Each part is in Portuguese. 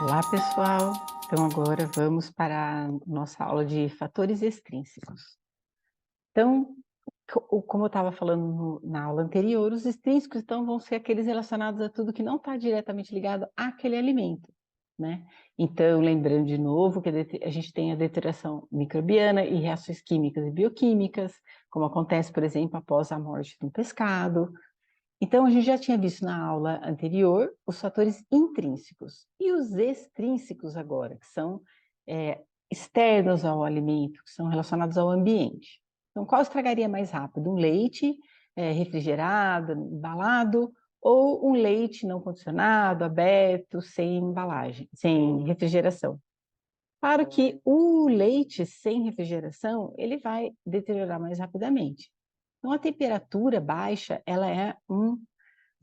Olá, pessoal! Então, agora vamos para a nossa aula de fatores extrínsecos. Então, como eu estava falando na aula anterior, os extrínsecos, então, vão ser aqueles relacionados a tudo que não está diretamente ligado àquele alimento, né? Então, lembrando de novo que a gente tem a deterioração microbiana e reações químicas e bioquímicas, como acontece, por exemplo, após a morte de um pescado. Então, a gente já tinha visto na aula anterior os fatores intrínsecos e os extrínsecos agora, que são externos ao alimento, que são relacionados ao ambiente. Então, qual estragaria mais rápido? Um leite refrigerado, embalado, ou um leite não condicionado, aberto, sem embalagem, sem refrigeração? Claro que o leite sem refrigeração, ele vai deteriorar mais rapidamente. Então, a temperatura baixa, ela é um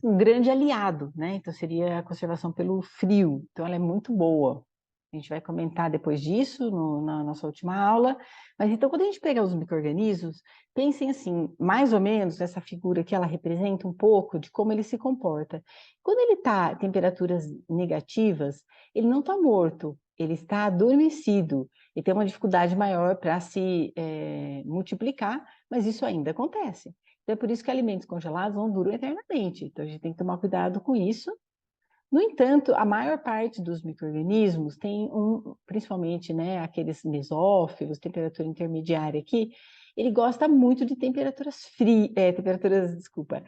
grande aliado, né? Então, seria a conservação pelo frio. Então, ela é muito boa. A gente vai comentar depois disso na nossa última aula. Mas, então, quando a gente pega os micro-organismos, pensem assim, mais ou menos, essa figura que ela representa um pouco de como ele se comporta. Quando ele está em temperaturas negativas, ele não está morto, ele está adormecido e tem uma dificuldade maior para se multiplicar, mas isso ainda acontece. Então, é por isso que alimentos congelados não duram eternamente. Então, a gente tem que tomar cuidado com isso. No entanto, a maior parte dos micro-organismos tem principalmente, né, aqueles mesófilos, temperatura intermediária aqui, ele gosta muito de temperaturas frias, desculpa,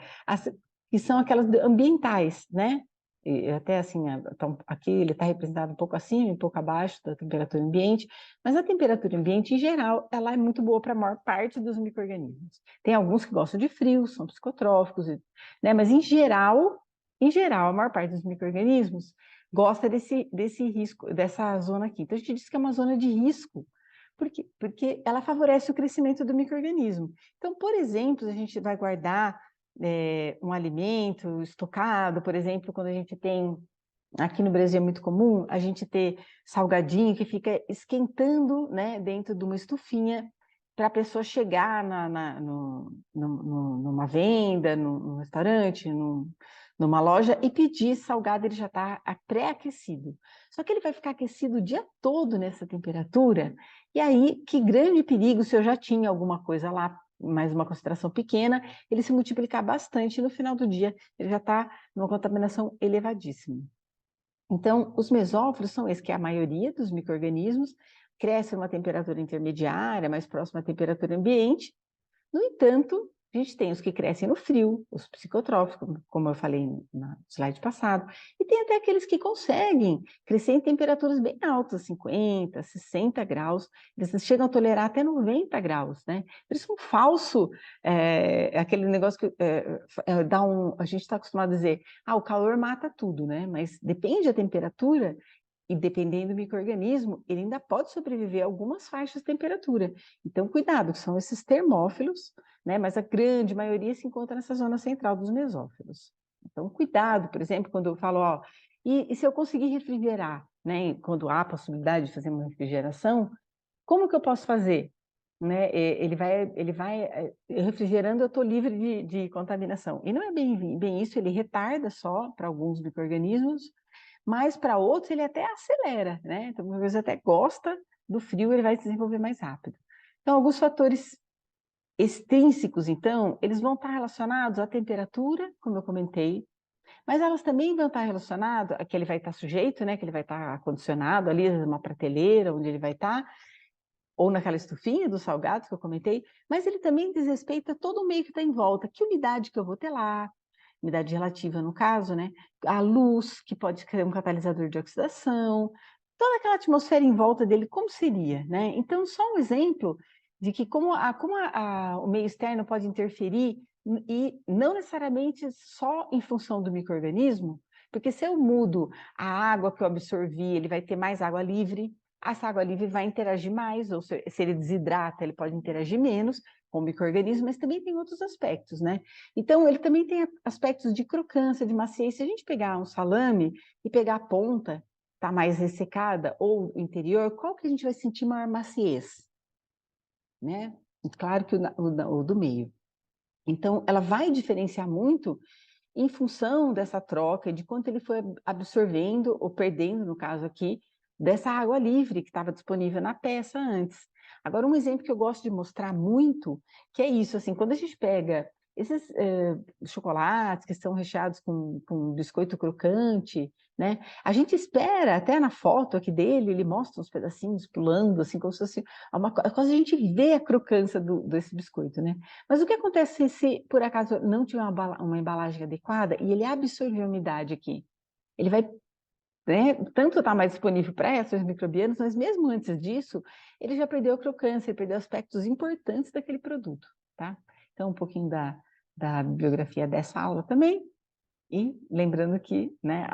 que são aquelas ambientais, né? E até assim, então, aqui ele está representado um pouco acima, um pouco abaixo da temperatura ambiente, mas a temperatura ambiente, em geral, ela é muito boa para a maior parte dos micro-organismos. Tem alguns que gostam de frio, são psicotróficos, né? Mas em geral, a maior parte dos micro-organismos gosta desse risco, dessa zona aqui. Então, a gente diz que é uma zona de risco, porque ela favorece o crescimento do micro-organismo. Então, por exemplo, a gente vai guardar um alimento estocado, por exemplo, quando a gente tem, aqui no Brasil é muito comum, a gente ter salgadinho que fica esquentando, né, dentro de uma estufinha, para a pessoa chegar numa venda, num restaurante, numa loja e pedir salgado, ele já está pré-aquecido. Só que ele vai ficar aquecido o dia todo nessa temperatura, e aí, que grande perigo se eu já tinha alguma coisa lá, mais uma concentração pequena, ele se multiplicar bastante e no final do dia ele já está numa contaminação elevadíssima. Então, os mesófilos são esses, que é a maioria dos micro-organismos, crescem a uma temperatura intermediária, mais próxima à temperatura ambiente. No entanto, a gente tem os que crescem no frio, os psicotróficos, como eu falei no slide passado, e tem até aqueles que conseguem crescer em temperaturas bem altas, 50, 60 graus, eles chegam a tolerar até 90 graus, né? Por isso, um falso, aquele negócio que a gente está acostumado a dizer, o calor mata tudo, né? Mas depende da temperatura, e dependendo do micro-organismo, ele ainda pode sobreviver a algumas faixas de temperatura. Então, cuidado, que são esses termófilos, né? Mas a grande maioria se encontra nessa zona central dos mesófilos. Então, cuidado, por exemplo, quando eu falo, e se eu conseguir refrigerar, né? Quando há a possibilidade de fazer uma refrigeração, como que eu posso fazer? Né? Refrigerando, eu estou livre de contaminação. E não é bem isso, ele retarda só para alguns micro-organismos, mas para outros ele até acelera, né? Então, uma vez até gosta do frio, ele vai se desenvolver mais rápido. Então, alguns fatores extrínsecos, então, eles vão estar relacionados à temperatura, como eu comentei, mas elas também vão estar relacionadas a que ele vai estar sujeito, né? Que ele vai estar acondicionado ali numa prateleira, onde ele vai estar, ou naquela estufinha dos salgados que eu comentei, mas ele também diz respeito a todo o meio que está em volta, que umidade que eu vou ter lá, umidade relativa no caso, né? A luz, que pode ser um catalisador de oxidação, toda aquela atmosfera em volta dele, como seria, né? Então, só um exemplo de que o meio externo pode interferir, e não necessariamente só em função do micro-organismo, porque se eu mudo a água que eu absorvi, ele vai ter mais água livre, essa água livre vai interagir mais, ou se ele desidrata, ele pode interagir menos com o micro-organismo, mas também tem outros aspectos, né? Então, ele também tem aspectos de crocância, de maciez. Se a gente pegar um salame e pegar a ponta, tá mais ressecada, ou o interior, qual que a gente vai sentir maior maciez? Né? Claro que o do meio. Então, ela vai diferenciar muito em função dessa troca, de quanto ele foi absorvendo, ou perdendo, no caso aqui, dessa água livre que estava disponível na peça antes. Agora, um exemplo que eu gosto de mostrar muito, que é isso, assim, quando a gente pega esses chocolates que são recheados com biscoito crocante, né? A gente espera, até na foto aqui dele, ele mostra uns pedacinhos pulando, assim, como se fosse uma coisa, a gente vê a crocância desse biscoito, né? Mas o que acontece se, por acaso, não tiver uma embalagem adequada e ele absorve a umidade aqui? Ele vai, né, tanto estar mais disponível para reações microbianas, mas mesmo antes disso, ele já perdeu a crocância, ele perdeu aspectos importantes daquele produto, tá? Então, um pouquinho da bibliografia dessa aula também. E lembrando que, né,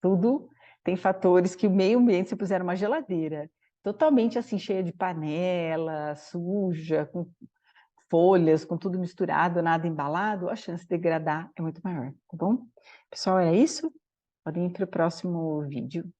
tudo tem fatores que o meio ambiente, se puser uma geladeira totalmente assim, cheia de panela, suja, com folhas, com tudo misturado, nada embalado, a chance de degradar é muito maior, tá bom? Pessoal, é isso? Podem ir para o próximo vídeo.